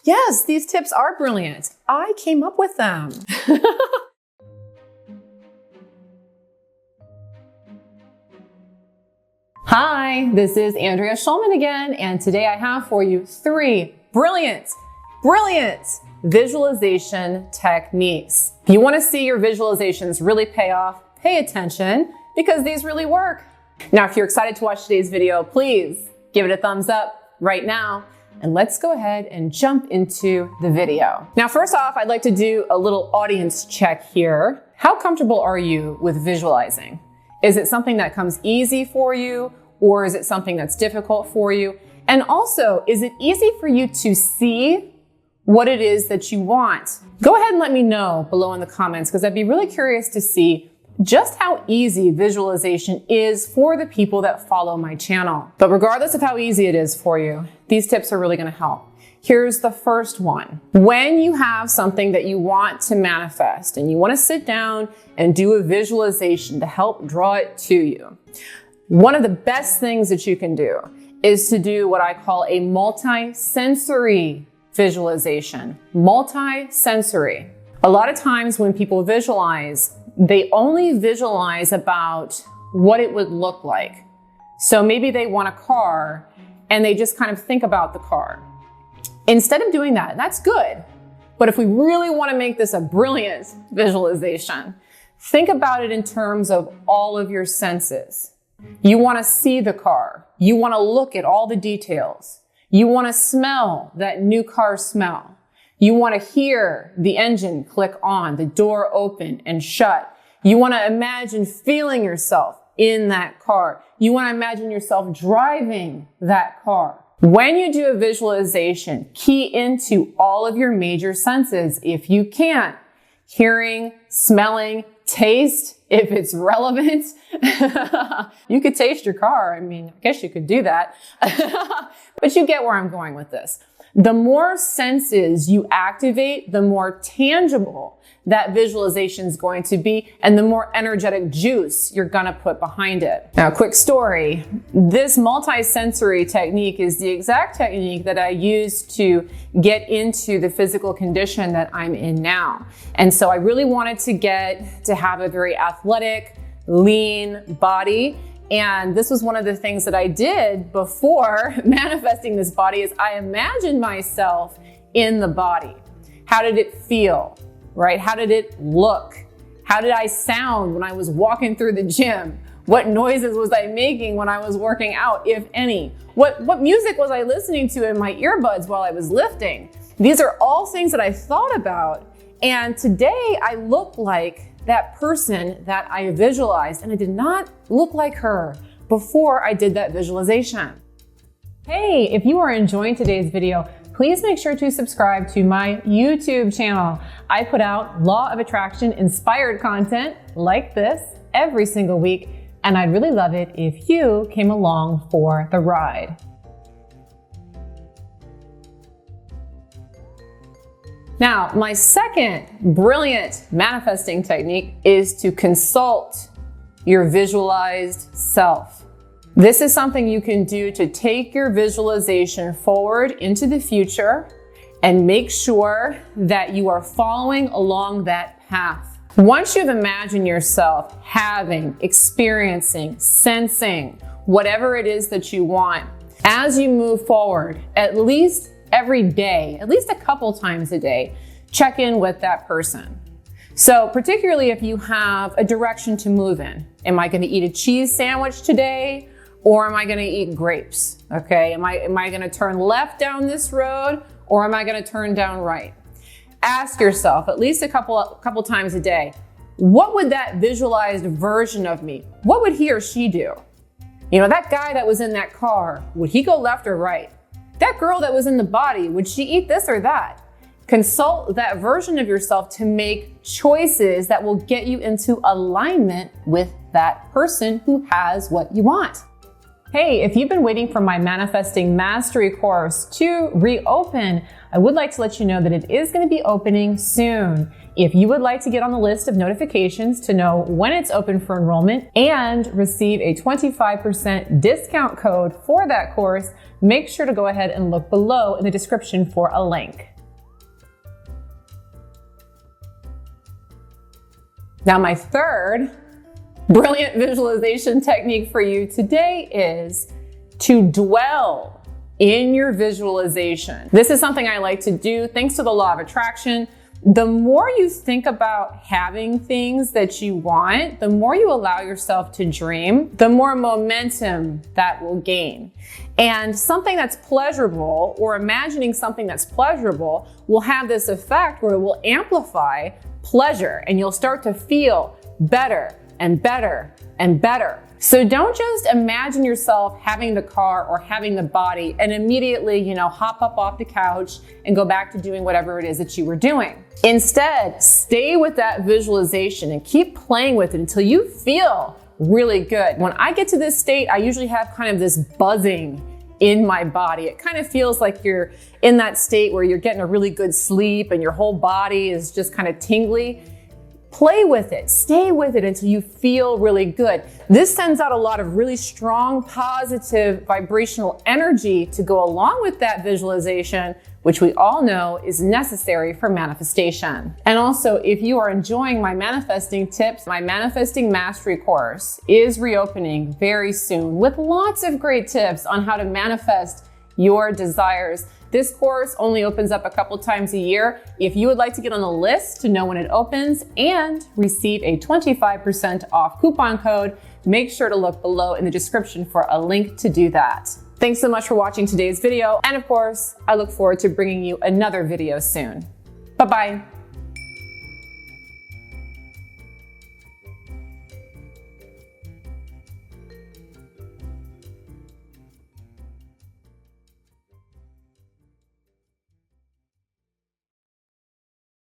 Yes, these tips are brilliant. I came up with them. Hi, this is Andrea Schulman again, and today I have for you 3 brilliant visualization techniques. If you want to see your visualizations really pay off, pay attention because these really work. Now, if you're excited to watch today's video, please give it a thumbs up right now, and let's go ahead and jump into the video. Now, first off, I'd like to do a little audience check here. How comfortable are you with visualizing? Is it something that comes easy for you, or is it something that's difficult for you? And also, is it easy for you to see what it is that you want? Go ahead and let me know below in the comments, because I'd be really curious to see just how easy visualization is for the people that follow my channel. But regardless of how easy it is for you, these tips are really gonna help. Here's the first one. When you have something that you want to manifest and you wanna sit down and do a visualization to help draw it to you, one of the best things that you can do is to do what I call a multisensory visualization. Multisensory. A lot of times when people visualize, they only visualize about what it would look like. So maybe they want a car and they just kind of think about the car. Instead of doing that, that's good. But if we really want to make this a brilliant visualization, think about it in terms of all of your senses. You want to see the car. You want to look at all the details. You want to smell that new car smell. You want to hear the engine click on, the door open and shut. You want to imagine feeling yourself in that car. You want to imagine yourself driving that car. When you do a visualization, key into all of your major senses if you can. Hearing, smelling, taste, if it's relevant. You could taste your car. I mean, I guess you could do that. But you get where I'm going with this. The more senses you activate, the more tangible that visualization is going to be and the more energetic juice you're gonna put behind it. Now, quick story. This multisensory technique is the exact technique that I use to get into the physical condition that I'm in now. And so I really wanted to have a very athletic, lean body. And this was one of the things that I did before manifesting this body is I imagined myself in the body. How did it feel, right? How did it look? How did I sound when I was walking through the gym? What noises was I making when I was working out, if any? What music was I listening to in my earbuds while I was lifting? These are all things that I thought about. And today I look like that person that I visualized, and I did not look like her before I did that visualization. Hey, if you are enjoying today's video, please make sure to subscribe to my YouTube channel. I put out Law of Attraction inspired content like this every single week, and I'd really love it if you came along for the ride. Now, my second brilliant manifesting technique is to consult your visualized self. This is something you can do to take your visualization forward into the future and make sure that you are following along that path. Once you've imagined yourself having, experiencing, sensing whatever it is that you want, as you move forward, at least every day, at least a couple times a day, check in with that person. So particularly if you have a direction to move in. Am I gonna eat a cheese sandwich today? Or am I gonna eat grapes? Okay, am I gonna turn left down this road? Or am I gonna turn down right? Ask yourself at least a couple times a day, what would that visualized version of me, what would he or she do? You know, that guy that was in that car, would he go left or right? That girl that was in the body, would she eat this or that? Consult that version of yourself to make choices that will get you into alignment with that person who has what you want. Hey, if you've been waiting for my Manifesting Mastery course to reopen, I would like to let you know that it is going to be opening soon. If you would like to get on the list of notifications to know when it's open for enrollment and receive a 25% discount code for that course, make sure to go ahead and look below in the description for a link. Now, my third brilliant visualization technique for you today is to dwell in your visualization. This is something I like to do thanks to the law of attraction. The more you think about having things that you want, the more you allow yourself to dream, the more momentum that will gain. And something that's pleasurable, or imagining something that's pleasurable, will have this effect where it will amplify pleasure, and you'll start to feel better and better and better. So don't just imagine yourself having the car or having the body and immediately, hop up off the couch and go back to doing whatever it is that you were doing. Instead, stay with that visualization and keep playing with it until you feel really good. When I get to this state, I usually have kind of this buzzing in my body. It kind of feels like you're in that state where you're getting a really good sleep and your whole body is just kind of tingly. Play with it, stay with it until you feel really good. This sends out a lot of really strong, positive vibrational energy to go along with that visualization, which we all know is necessary for manifestation. And also, if you are enjoying my manifesting tips, my Manifesting Mastery course is reopening very soon with lots of great tips on how to manifest your desires. This course only opens up a couple times a year. If you would like to get on the list to know when it opens and receive a 25% off coupon code, make sure to look below in the description for a link to do that. Thanks so much for watching today's video. And of course, I look forward to bringing you another video soon. Bye-bye.